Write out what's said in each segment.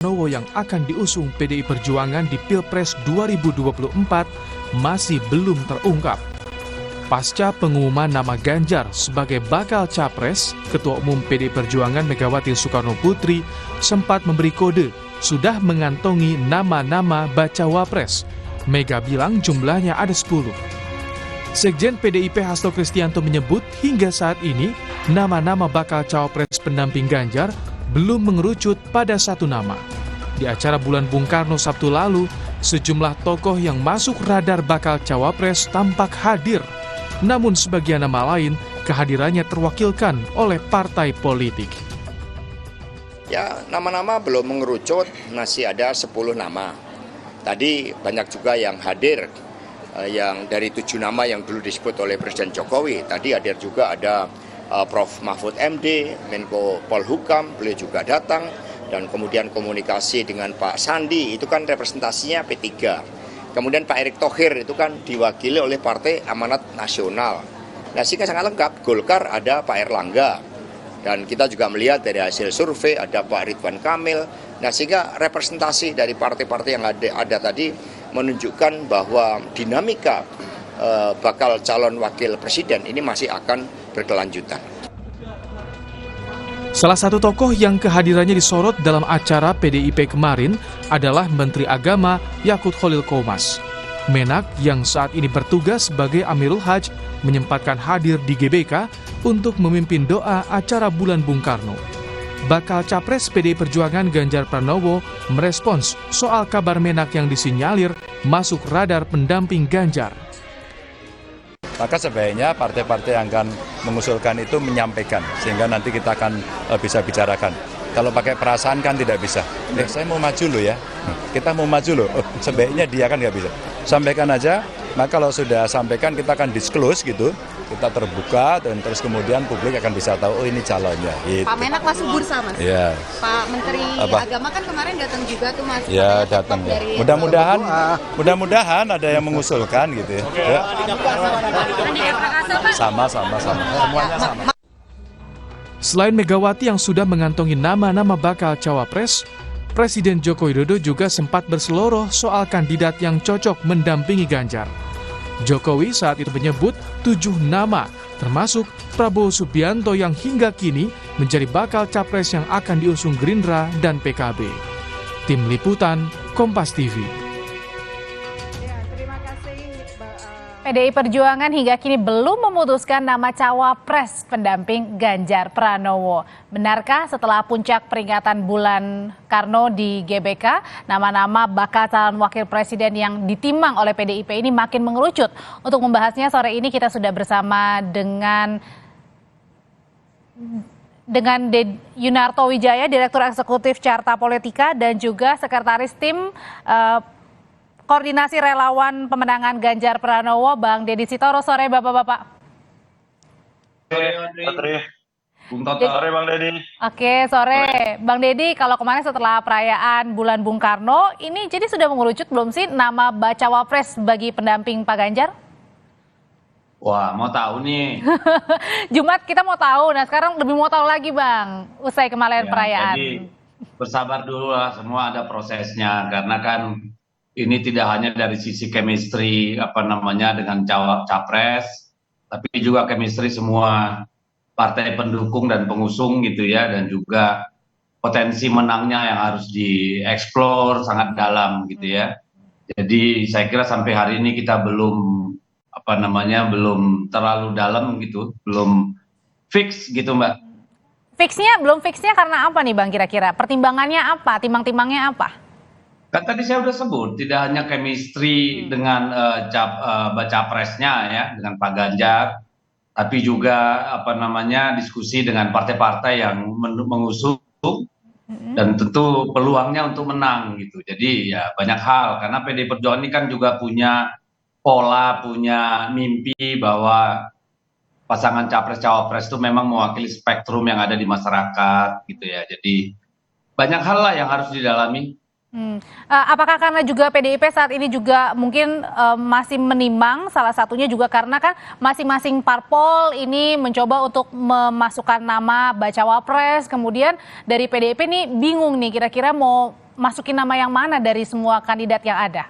Pranowo yang akan diusung PDI Perjuangan di Pilpres 2024 masih belum terungkap. Pasca pengumuman nama Ganjar sebagai bakal capres, Ketua Umum PDI Perjuangan Megawati Soekarno Putri sempat memberi kode sudah mengantongi nama-nama bacawa pres. Mega bilang jumlahnya ada 10. Sekjen PDIP Hasto Kristianto menyebut hingga saat ini nama-nama bakal cawapres pendamping Ganjar belum mengerucut pada satu nama. Di acara Bulan Bung Karno Sabtu lalu, sejumlah tokoh yang masuk radar bakal cawapres tampak hadir. Namun sebagian nama lain kehadirannya terwakilkan oleh partai politik. Ya, nama-nama belum mengerucut, masih ada 10 nama. Tadi banyak juga yang hadir, yang dari 7 nama yang dulu disebut oleh Presiden Jokowi. Tadi hadir juga ada Prof. Mahfud MD, Menko Polhukam, beliau juga datang, dan kemudian komunikasi dengan Pak Sandi, itu kan representasinya P3. Kemudian Pak Erick Thohir itu kan diwakili oleh Partai Amanat Nasional. Nah, sehingga sangat lengkap, Golkar ada Pak Erlangga, dan kita juga melihat dari hasil survei ada Pak Ridwan Kamil. Nah, sehingga representasi dari partai-partai yang ada tadi menunjukkan bahwa dinamika bakal calon wakil presiden ini masih akan berkelanjutan. Salah satu tokoh yang kehadirannya disorot dalam acara PDIP kemarin adalah Menteri Agama Yakut Khalil Qomas. Menak yang saat ini bertugas sebagai Amirul Hajj menyempatkan hadir di GBK untuk memimpin doa acara Bulan Bung Karno. Bakal capres PDI Perjuangan Ganjar Pranowo merespons soal kabar Menak yang disinyalir masuk radar pendamping Ganjar. Maka sebaiknya partai-partai yang akan mengusulkan itu menyampaikan, sehingga nanti kita akan bisa bicarakan. Kalau pakai perasaan kan tidak bisa. Saya mau maju loh ya, kita mau maju loh, sebaiknya dia kan nggak bisa. Sampaikan aja, maka kalau sudah sampaikan kita akan disclose gitu, kita terbuka, dan terus kemudian publik akan bisa tahu, oh ini calonnya. Gitu. Pak Menak masuk bursa, Mas? Ya. Pak Menteri Agama kan kemarin datang juga tuh, Mas? Ya, datang ya. Mudah-mudahan ada yang mengusulkan gitu ya. Ya. Sama-sama. Semuanya sama. Selain Megawati yang sudah mengantongi nama-nama bakal cawapres, Presiden Joko Widodo juga sempat berseloroh soal kandidat yang cocok mendampingi Ganjar. Jokowi saat itu menyebut 7 nama, termasuk Prabowo Subianto yang hingga kini menjadi bakal capres yang akan diusung Gerindra dan PKB. Tim Liputan, Kompas TV. PDI Perjuangan hingga kini belum memutuskan nama cawapres pendamping Ganjar Pranowo. Benarkah setelah puncak peringatan Bulan Karno di GBK, nama-nama bakal calon wakil presiden yang ditimbang oleh PDIP ini makin mengerucut? Untuk membahasnya sore ini kita sudah bersama dengan Yunarto Wijaya, Direktur Eksekutif Carta Politika, dan juga Sekretaris Tim Koordinasi Relawan Pemenangan Ganjar Pranowo, Bang Deddy Sitoro. Sore Bapak-Bapak. Sore Bang Deddy. Oke, sore. Bang Deddy, kalau kemarin setelah perayaan Bulan Bung Karno, ini jadi sudah mengerucut belum sih nama bacawa pres bagi pendamping Pak Ganjar? Wah, mau tahu nih. Jumat kita mau tahu, nah sekarang lebih mau tahu lagi Bang, usai kemarin perayaan. Jadi bersabar dulu lah, semua ada prosesnya, karena kan ini tidak hanya dari sisi chemistry dengan capres, tapi juga chemistry semua partai pendukung dan pengusung gitu ya, dan juga potensi menangnya yang harus dieksplor sangat dalam gitu ya. Jadi saya kira sampai hari ini kita belum belum terlalu dalam gitu, belum fix gitu Mbak. Belum fixnya karena apa nih Bang kira-kira? Pertimbangannya apa? Timbang-timbangnya apa? Kan tadi saya udah sebut, tidak hanya chemistry dengan capresnya ya, dengan Pak Ganjar, tapi juga diskusi dengan partai-partai yang mengusung, dan tentu peluangnya untuk menang gitu. Jadi ya banyak hal, karena PDI Perjuangan ini kan juga punya pola, punya mimpi bahwa pasangan capres-cawapres itu memang mewakili spektrum yang ada di masyarakat gitu ya. Jadi banyak hal lah yang harus didalami. Apakah karena juga PDIP saat ini juga mungkin masih menimbang, salah satunya juga karena kan masing-masing parpol ini mencoba untuk memasukkan nama bacawa pres, kemudian dari PDIP ini bingung nih kira-kira mau masukin nama yang mana dari semua kandidat yang ada?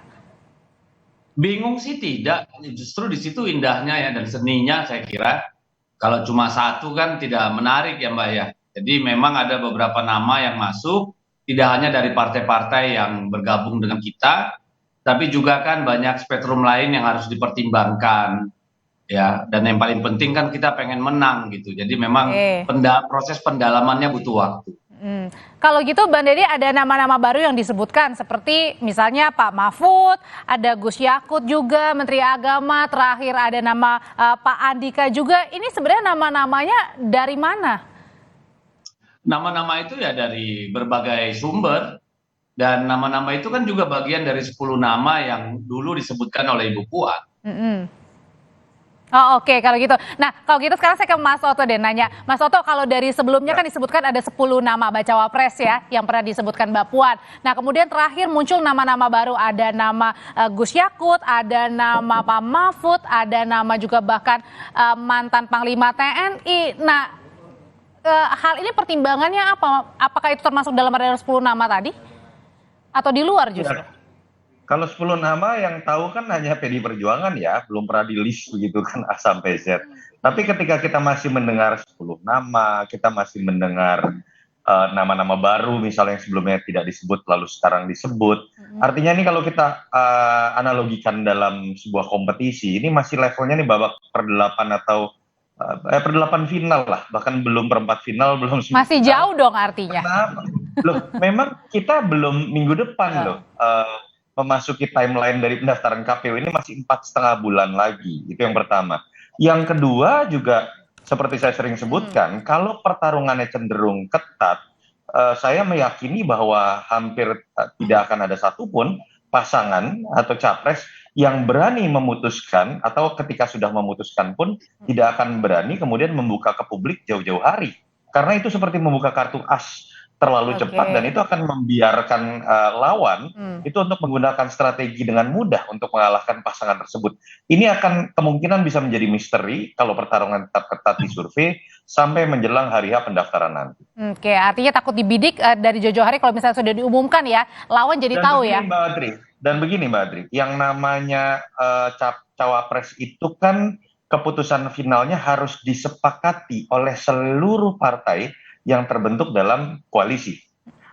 Bingung sih tidak, justru di situ indahnya ya dan seninya saya kira. Kalau cuma satu kan tidak menarik ya Mbak ya. Jadi memang ada beberapa nama yang masuk, tidak hanya dari partai-partai yang bergabung dengan kita, tapi juga kan banyak spektrum lain yang harus dipertimbangkan. Ya, dan yang paling penting kan kita pengen menang gitu. Jadi memang proses pendalamannya butuh waktu. Kalau gitu Bang Deddy, ada nama-nama baru yang disebutkan seperti misalnya Pak Mahfud, ada Gus Yakut juga Menteri Agama, terakhir ada nama Pak Andika juga. Ini sebenarnya nama-namanya dari mana? Nama-nama itu ya dari berbagai sumber, dan nama-nama itu kan juga bagian dari 10 nama yang dulu disebutkan oleh Ibu Puan. Oh, oke, kalau gitu. Nah, kalau gitu sekarang saya ke Mas Toto deh nanya. Mas Toto, kalau dari sebelumnya kan disebutkan ada 10 nama bacawa pres ya yang pernah disebutkan Mbak Puan. Nah, kemudian terakhir muncul nama-nama baru, ada nama Gus Yakut, ada nama Pak Mahfud, ada nama juga bahkan mantan Panglima TNI. Nah, hal ini pertimbangannya apa? Apakah itu termasuk dalam radar 10 nama tadi? Atau di luar justru? Ya. Kalau 10 nama yang tahu kan hanya PDI Perjuangan ya, belum pernah di list begitu kan A sampai Z. Tapi ketika kita masih mendengar 10 nama, kita masih mendengar nama-nama baru misalnya yang sebelumnya tidak disebut lalu sekarang disebut. Artinya ini kalau kita analogikan dalam sebuah kompetisi, ini masih levelnya nih babak per-8 atau per-8 final lah, bahkan belum per-4 final, belum semifinal. Masih jauh dong artinya. Kenapa? Loh, memang kita belum minggu depan loh. Memasuki timeline dari pendaftaran KPU ini masih 4,5 bulan lagi. Itu yang pertama. Yang kedua juga seperti saya sering sebutkan, kalau pertarungannya cenderung ketat, saya meyakini bahwa hampir tidak akan ada satupun pasangan atau capres yang berani memutuskan atau ketika sudah memutuskan pun tidak akan berani kemudian membuka ke publik jauh-jauh hari. Karena itu seperti membuka kartu as terlalu cepat dan itu akan membiarkan lawan itu untuk menggunakan strategi dengan mudah untuk mengalahkan pasangan tersebut. Ini akan kemungkinan bisa menjadi misteri kalau pertarungan tetap ketat di survei sampai menjelang hari H pendaftaran nanti. Oke, artinya takut dibidik dari jauh-jauh hari kalau misalnya sudah diumumkan ya, lawan jadi tahu ya. Dan begini Mbak Adri, yang namanya cawapres itu kan keputusan finalnya harus disepakati oleh seluruh partai yang terbentuk dalam koalisi.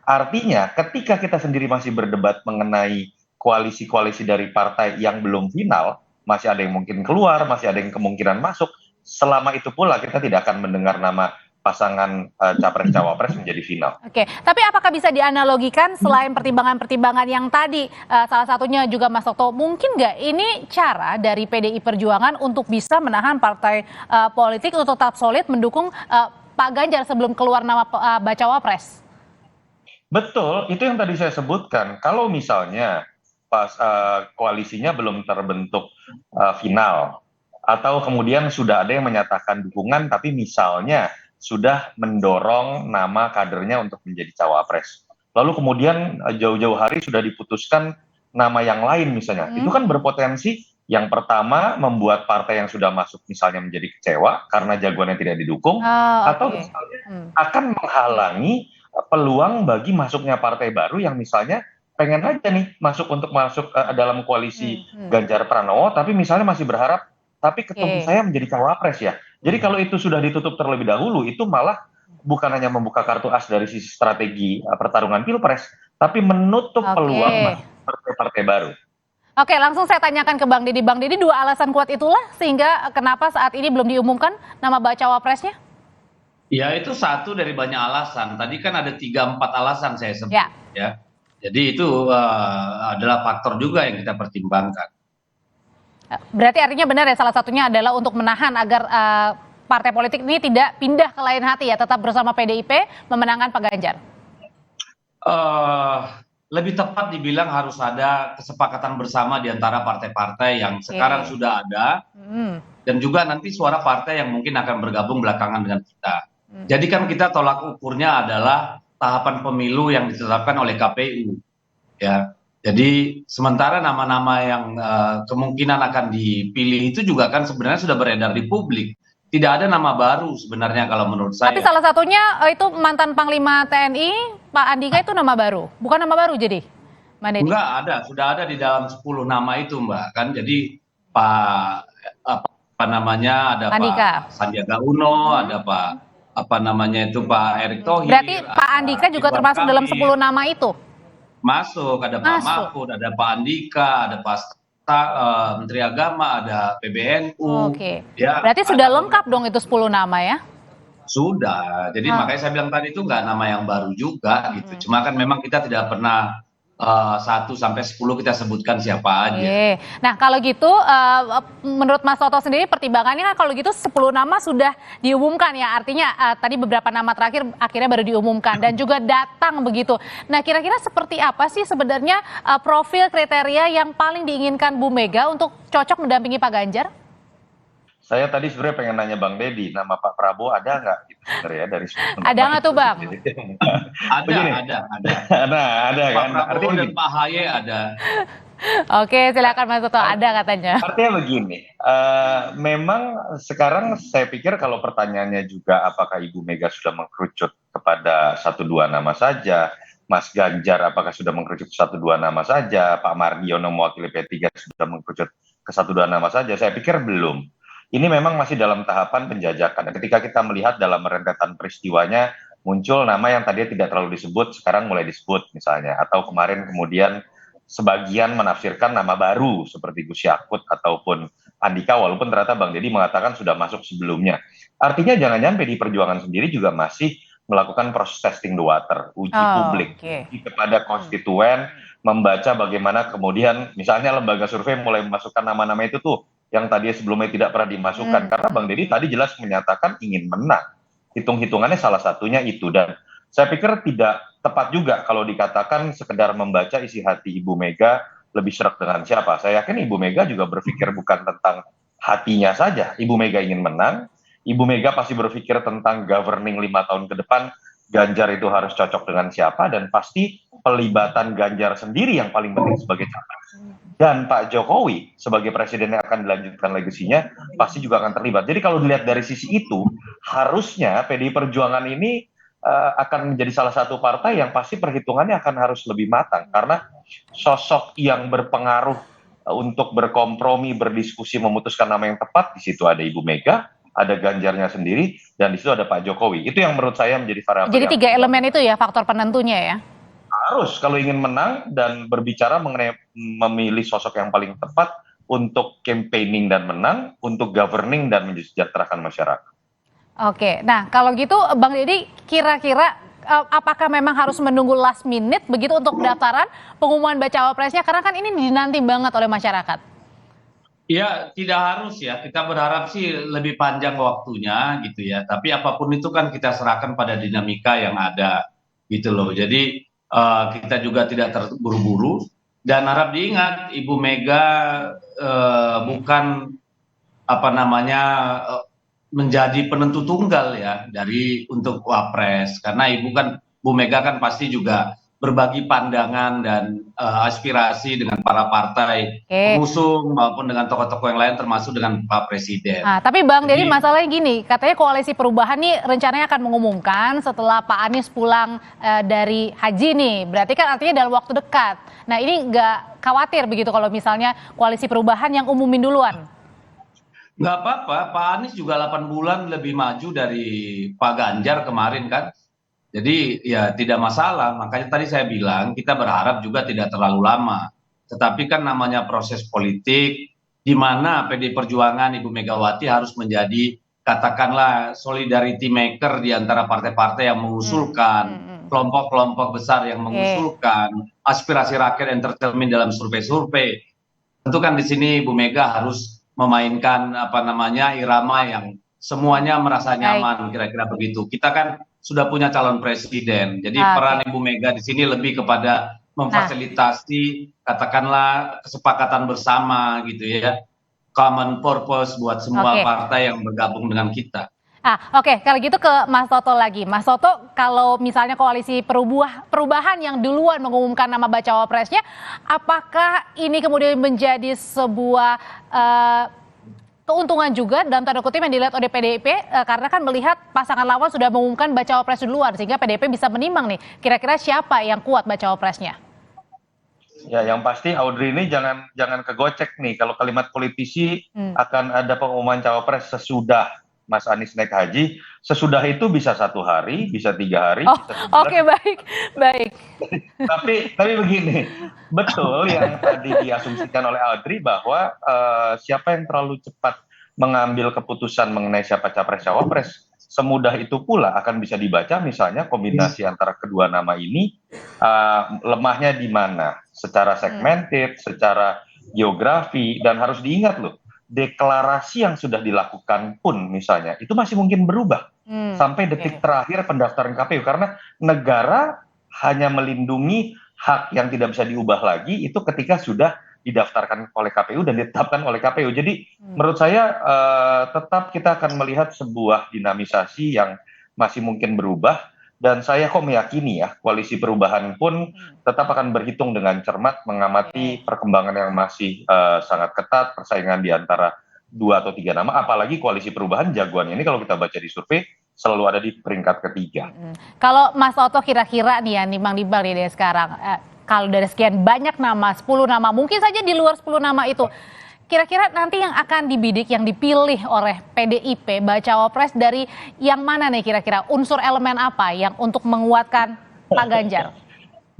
Artinya ketika kita sendiri masih berdebat mengenai koalisi-koalisi dari partai yang belum final, masih ada yang mungkin keluar, masih ada yang kemungkinan masuk, selama itu pula kita tidak akan mendengar nama pasangan capres-cawapres menjadi final. Oke, tapi apakah bisa dianalogikan selain pertimbangan-pertimbangan yang tadi, salah satunya juga Mas Toto, mungkin nggak ini cara dari PDI Perjuangan untuk bisa menahan partai politik untuk tetap solid mendukung Pak Ganjar sebelum keluar nama bacawa pres? Betul, itu yang tadi saya sebutkan. Kalau misalnya pas koalisinya belum terbentuk final, atau kemudian sudah ada yang menyatakan dukungan, tapi misalnya sudah mendorong nama kadernya untuk menjadi cawapres. Lalu kemudian jauh-jauh hari sudah diputuskan nama yang lain misalnya. Itu kan berpotensi yang pertama membuat partai yang sudah masuk misalnya menjadi kecewa karena jagoannya tidak didukung, atau misalnya akan menghalangi peluang bagi masuknya partai baru yang misalnya pengen aja nih masuk dalam koalisi Ganjar Pranowo, tapi misalnya masih berharap tapi ketemu saya menjadi cawapres ya. Jadi kalau itu sudah ditutup terlebih dahulu, itu malah bukan hanya membuka kartu as dari sisi strategi pertarungan pilpres, tapi menutup peluang partai-partai baru. Oke, langsung saya tanyakan ke Bang Deddy. Bang Deddy, 2 alasan kuat itulah sehingga kenapa saat ini belum diumumkan nama bacawa presnya? Ya, itu satu dari banyak alasan. Tadi kan ada 3-4 alasan saya sebut ya. Jadi itu adalah faktor juga yang kita pertimbangkan. Berarti artinya benar ya, salah satunya adalah untuk menahan agar partai politik ini tidak pindah ke lain hati ya, tetap bersama PDIP memenangkan Pak Ganjar. Lebih tepat dibilang harus ada kesepakatan bersama di antara partai-partai yang sekarang sudah ada, dan juga nanti suara partai yang mungkin akan bergabung belakangan dengan kita. Jadi kan kita tolak ukurnya adalah tahapan pemilu yang ditetapkan oleh KPU. Ya, jadi sementara nama-nama yang kemungkinan akan dipilih itu juga kan sebenarnya sudah beredar di publik. Tidak ada nama baru sebenarnya kalau menurut saya. Tapi salah satunya itu mantan Panglima TNI Pak Andika itu nama baru, bukan nama baru jadi, Mbak Nedi? Enggak ada, sudah ada di dalam 10 nama itu, Mbak. Kan jadi Pak apa namanya, ada Andika. Pak Sandiaga Uno, ada Pak Erick Thohir. Berarti Pak Andika juga termasuk dalam 10 nama itu? Masuk, ada Pak Mahfud, ada Pak Andika, ada Pak Menteri Agama, ada PBNU. Oke. Ya, berarti sudah lengkap dong itu 10 nama ya? Sudah. Jadi makanya saya bilang tadi itu nggak nama yang baru juga gitu. Cuma kan memang kita tidak pernah 1 sampai 10 kita sebutkan siapa aja. Oke. Nah kalau gitu menurut Mas Toto sendiri pertimbangannya kan kalau gitu 10 nama sudah diumumkan ya, artinya tadi beberapa nama terakhir akhirnya baru diumumkan dan juga datang begitu. Nah kira-kira seperti apa sih sebenarnya profil kriteria yang paling diinginkan Bu Mega untuk cocok mendampingi Pak Ganjar? Saya tadi sebenarnya pengen nanya Bang Deddy, nama Pak Prabowo ada nggak gitu sebenarnya dari ada nggak tuh Bang? Ada. Nah, ada kan. Pak Prabowo dan Pak Haye ada. Oke, silakan Mas Toto, ada katanya. Artinya begini, memang sekarang saya pikir kalau pertanyaannya juga apakah Ibu Mega sudah mengkerucut kepada 1-2 nama saja, Mas Ganjar apakah sudah mengkerucut 1-2 nama saja, Pak Mardiono mewakili P3 sudah mengkerucut ke 1-2 nama saja, saya pikir belum. Ini memang masih dalam tahapan penjajakan. Ketika kita melihat dalam rentetan peristiwanya, muncul nama yang tadinya tidak terlalu disebut, sekarang mulai disebut misalnya. Atau kemarin kemudian sebagian menafsirkan nama baru seperti Gus Yakut ataupun Andika, walaupun ternyata Bang Deddy mengatakan sudah masuk sebelumnya. Artinya jangan-jangan PDI Perjuangan sendiri juga masih melakukan proses testing the water, uji publik kepada konstituen, membaca bagaimana kemudian misalnya lembaga survei mulai memasukkan nama-nama itu tuh, yang tadi sebelumnya tidak pernah dimasukkan. Karena Bang Deddy tadi jelas menyatakan ingin menang. Hitung-hitungannya salah satunya itu. Dan saya pikir tidak tepat juga kalau dikatakan sekedar membaca isi hati Ibu Mega lebih serak dengan siapa. Saya yakin Ibu Mega juga berpikir bukan tentang hatinya saja. Ibu Mega ingin menang. Ibu Mega pasti berpikir tentang governing 5 tahun ke depan. Ganjar itu harus cocok dengan siapa. Dan pasti pelibatan Ganjar sendiri yang paling penting sebagai capres. Dan Pak Jokowi sebagai presiden yang akan dilanjutkan legasinya pasti juga akan terlibat. Jadi kalau dilihat dari sisi itu, harusnya PDI Perjuangan ini akan menjadi salah satu partai yang pasti perhitungannya akan harus lebih matang. Karena sosok yang berpengaruh untuk berkompromi, berdiskusi, memutuskan nama yang tepat, di situ ada Ibu Mega, ada Ganjarnya sendiri, dan di situ ada Pak Jokowi. Itu yang menurut saya menjadi variabel. Jadi 3 elemen itu ya faktor penentunya ya? Harus kalau ingin menang dan berbicara mengenai memilih sosok yang paling tepat untuk campaigning dan menang, untuk governing dan mensejahterakan masyarakat. Oke, nah kalau gitu Bang Deddy kira-kira apakah memang harus menunggu last minute begitu untuk pendaftaran pengumuman bacawa presnya, karena kan ini dinanti banget oleh masyarakat? Ya tidak harus ya, kita berharap sih lebih panjang waktunya gitu ya, tapi apapun itu kan kita serahkan pada dinamika yang ada gitu loh. Jadi kita juga tidak terburu-buru dan harap diingat Ibu Mega bukan menjadi penentu tunggal ya untuk Wapres, karena Bu Mega kan pasti juga berbagi pandangan dan aspirasi dengan para partai pengusung maupun dengan tokoh-tokoh yang lain termasuk dengan Pak Presiden. Nah, tapi Bang Deddy masalahnya gini, katanya Koalisi Perubahan nih rencananya akan mengumumkan setelah Pak Anies pulang dari haji nih, berarti kan artinya dalam waktu dekat. Nah ini nggak khawatir begitu kalau misalnya Koalisi Perubahan yang umumin duluan? Nggak apa-apa, Pak Anies juga 8 bulan lebih maju dari Pak Ganjar kemarin kan. Jadi ya tidak masalah, makanya tadi saya bilang kita berharap juga tidak terlalu lama. Tetapi kan namanya proses politik, di mana PDI Perjuangan Ibu Megawati harus menjadi katakanlah solidarity maker di antara partai-partai yang mengusulkan, kelompok-kelompok besar yang mengusulkan, aspirasi rakyat yang tercermin dalam survei-survei. Tentu kan di sini Ibu Mega harus memainkan irama yang semuanya merasa nyaman, kira-kira begitu. Kita kan sudah punya calon presiden. Jadi peran Ibu Mega di sini lebih kepada memfasilitasi katakanlah kesepakatan bersama gitu ya. Common purpose buat semua partai yang bergabung dengan kita. Oke, kalau gitu ke Mas Toto lagi. Mas Toto, kalau misalnya Koalisi Perubahan yang duluan mengumumkan nama bacawa presnya, apakah ini kemudian menjadi sebuah keuntungan juga dalam tanda kutip yang dilihat oleh PDIP karena kan melihat pasangan lawan sudah mengumumkan bacawa pres duluan sehingga PDIP bisa menimbang nih kira-kira siapa yang kuat bacawa presnya. Ya, yang pasti Audrey ini jangan kegocek nih kalau kalimat politisi akan ada pengumuman cawapres sesudah Mas Anies naik haji, sesudah itu bisa 1 hari, bisa 3 hari. Oke, baik. Tapi begini, betul yang tadi diasumsikan oleh Audrey bahwa siapa yang terlalu cepat mengambil keputusan mengenai siapa capres cawapres, semudah itu pula akan bisa dibaca misalnya kombinasi antara kedua nama ini lemahnya di mana, secara segmented, secara geografi, dan harus diingat loh. Deklarasi yang sudah dilakukan pun misalnya itu masih mungkin berubah sampai detik terakhir pendaftaran KPU karena negara hanya melindungi hak yang tidak bisa diubah lagi itu ketika sudah didaftarkan oleh KPU dan ditetapkan oleh KPU. Jadi menurut saya tetap kita akan melihat sebuah dinamisasi yang masih mungkin berubah. Dan saya kok meyakini ya, koalisi perubahan pun tetap akan berhitung dengan cermat mengamati perkembangan yang masih sangat ketat, persaingan di antara 2 atau 3 nama, apalagi koalisi perubahan jagoannya ini kalau kita baca di survei selalu ada di peringkat ketiga. Kalau Mas Toto kira-kira nih ya, nimbang-nimbang nih dari sekarang, kalau dari sekian banyak nama, 10 nama, mungkin saja di luar 10 nama itu, kira-kira nanti yang akan dibidik, yang dipilih oleh PDIP, bacawa pres dari yang mana nih kira-kira? Unsur elemen apa yang untuk menguatkan Pak Ganjar?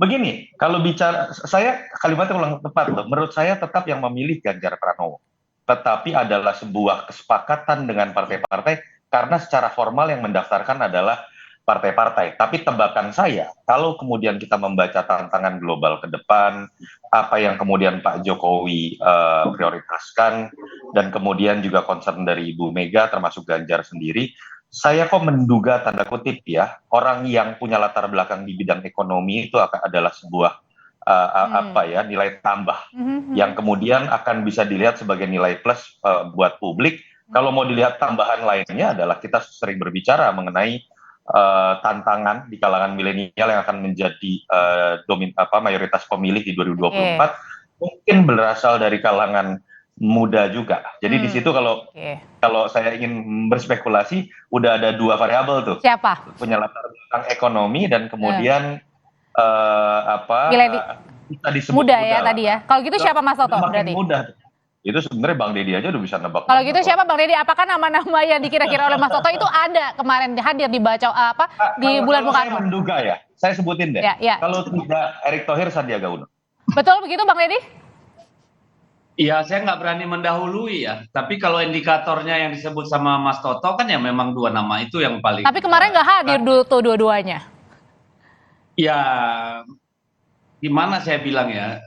Begini, kalau bicara, saya kalimatnya ulang tepat loh. Menurut saya tetap yang memilih Ganjar Pranowo. Tetapi adalah sebuah kesepakatan dengan partai-partai karena secara formal yang mendaftarkan adalah partai-partai. Tapi tebakan saya, kalau kemudian kita membaca tantangan global ke depan, apa yang kemudian Pak Jokowi prioritaskan, dan kemudian juga concern dari Ibu Mega termasuk Ganjar sendiri, saya kok menduga tanda kutip ya, orang yang punya latar belakang di bidang ekonomi itu adalah sebuah nilai tambah yang kemudian akan bisa dilihat sebagai nilai plus buat publik. Kalau mau dilihat tambahan lainnya adalah kita sering berbicara mengenai tantangan di kalangan milenial yang akan menjadi mayoritas pemilih di 2024 mungkin berasal dari kalangan muda juga. Jadi di situ kalau saya ingin berspekulasi udah ada 2 variabel tuh. Siapa? Punya latar belakang ekonomi dan kemudian bisa disebut muda ya tadi ya. Kalau gitu siapa Mas Toto berarti? Muda. Itu sebenarnya Bang Deddy aja udah bisa nebak. Kalau gitu siapa Bang Deddy? Apakah nama-nama yang dikira-kira oleh Mas Toto itu ada kemarin hadir di di bulan Mukarram? Saya menduga ya. Saya sebutin deh. Ya. Kalau tidak Erick Thohir, Sandiaga Uno. Betul begitu Bang Deddy? Iya, saya nggak berani mendahului ya. Tapi kalau indikatornya yang disebut sama Mas Toto kan ya memang 2 nama itu yang paling. Tapi kemarin nggak hadir tuh dua-duanya. Ya, gimana saya bilang ya.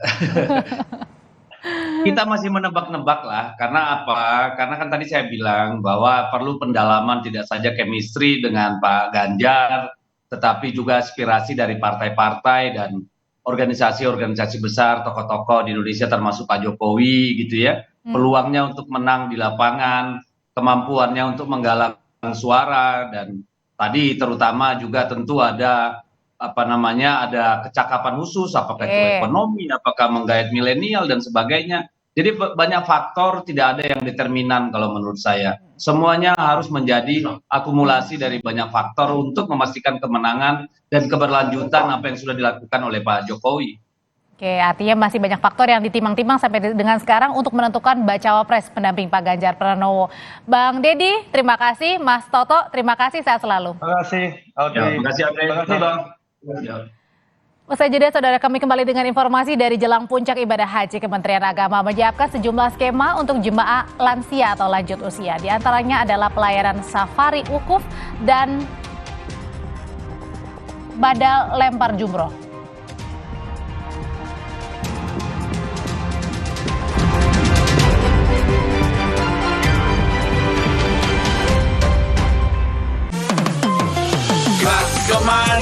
Kita masih menebak-nebak lah, karena apa? Karena kan tadi saya bilang bahwa perlu pendalaman tidak saja chemistry dengan Pak Ganjar, tetapi juga aspirasi dari partai-partai dan organisasi-organisasi besar, tokoh-tokoh di Indonesia termasuk Pak Jokowi gitu ya. Peluangnya untuk menang di lapangan, kemampuannya untuk menggalang suara, dan tadi terutama juga tentu ada ada kecakapan khusus, apakah itu ekonomi, apakah menggait milenial dan sebagainya. Jadi banyak faktor, tidak ada yang determinan kalau menurut saya. Semuanya harus menjadi akumulasi dari banyak faktor untuk memastikan kemenangan dan keberlanjutan apa yang sudah dilakukan oleh Pak Jokowi. Oke, artinya masih banyak faktor yang ditimang-timang sampai dengan sekarang untuk menentukan bacawa pres pendamping Pak Ganjar Pranowo. Bang Deddy, terima kasih. Mas Toto, terima kasih. Sehat selalu. Terima kasih. Terima kasih, Bang. Usai jeda, saudara, kami kembali dengan informasi dari jelang puncak ibadah haji. Kementerian Agama menyiapkan sejumlah skema untuk jemaah lansia atau lanjut usia. Di antaranya adalah pelayanan safari wukuf dan badal lempar jumroh.